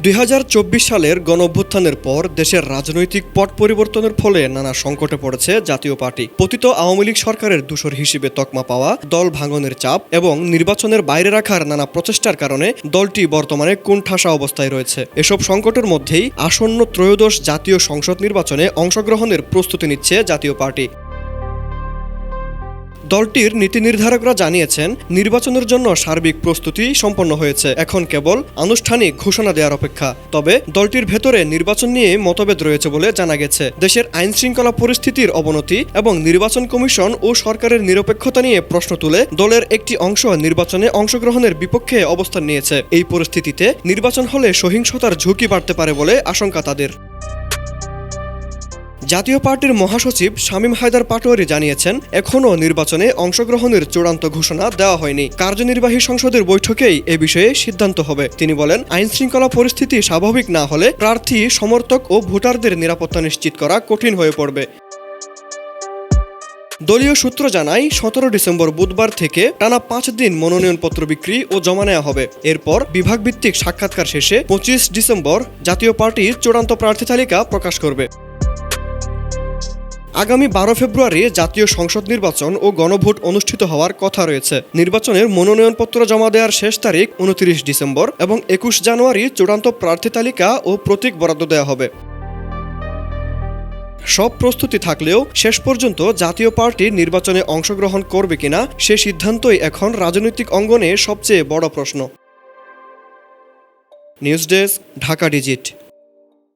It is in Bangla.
2024 সালের গণঅভ্যুত্থানের পর দেশের রাজনৈতিক পট পরিবর্তনের ফলে নানা সংকটে পড়েছে জাতীয় পার্টি। পতিত আওয়ামী লীগ সরকারের দূষর হিসেবে তকমা পাওয়া, দল ভাঙনের চাপ এবং নির্বাচনের বাইরে রাখার নানা প্রচেষ্টার কারণে দলটি বর্তমানে কোণঠাসা অবস্থায় রয়েছে। এসব সংকটের মধ্যেই আসন্ন ত্রয়োদশ জাতীয় সংসদ নির্বাচনে অংশগ্রহণের প্রস্তুতি নিচ্ছে জাতীয় পার্টি। দলটির নীতি নির্ধারকরা জানিয়েছেন, নির্বাচনের জন্য সার্বিক প্রস্তুতি সম্পন্ন হয়েছে, এখন কেবল আনুষ্ঠানিক ঘোষণা দেওয়ার অপেক্ষা। তবে দলটির ভেতরে নির্বাচন নিয়ে মতভেদ রয়েছে বলে জানা গেছে। দেশের আইন শৃঙ্খলা পরিস্থিতির অবনতি এবং নির্বাচন কমিশন ও সরকারের নিরপেক্ষতা নিয়ে প্রশ্ন তুলে দলের একটি অংশ নির্বাচনে অংশগ্রহণের বিপক্ষে অবস্থান নিয়েছে। এই পরিস্থিতিতে নির্বাচন হলে সহিংসতার ঝুঁকি বাড়তে পারে বলে আশঙ্কা তাদের। জাতীয় পার্টির মহাসচিব শামীম হায়দার পাটোয়ারি জানিয়েছেন, এখনও নির্বাচনে অংশগ্রহণের চূড়ান্ত ঘোষণা দেওয়া হয়নি। কার্যনির্বাহী সংসদের বৈঠকেই এ বিষয়ে সিদ্ধান্ত হবে। তিনি বলেন, আইন শৃঙ্খলা পরিস্থিতি স্বাভাবিক না হলে প্রার্থী, সমর্থক ও ভোটারদের নিরাপত্তা নিশ্চিত করা কঠিন হয়ে পড়বে। দলীয় সূত্র জানায়, 17 ডিসেম্বর বুধবার থেকে টানা 5 দিন মনোনয়নপত্র বিক্রি ও জমা নেওয়া হবে। এরপর বিভাগভিত্তিক সাক্ষাৎকার শেষে 25 ডিসেম্বর জাতীয় পার্টি চূড়ান্ত প্রার্থী তালিকা প্রকাশ করবে। আগামী 12 ফেব্রুয়ারি জাতীয় সংসদ নির্বাচন ও গণভোট অনুষ্ঠিত হওয়ার কথা রয়েছে। নির্বাচনের মনোনয়নপত্র জমা দেওয়ার শেষ তারিখ 29 ডিসেম্বর এবং 21 জানুয়ারি চূড়ান্ত প্রার্থী তালিকা ও প্রতীক বরাদ্দ দেওয়া হবে। সব প্রস্তুতি থাকলেও শেষ পর্যন্ত জাতীয় পার্টি নির্বাচনে অংশগ্রহণ করবে কিনা সে সিদ্ধান্তই এখন রাজনৈতিক অঙ্গনে সবচেয়ে বড় প্রশ্ন। News desk, Dhaka digit.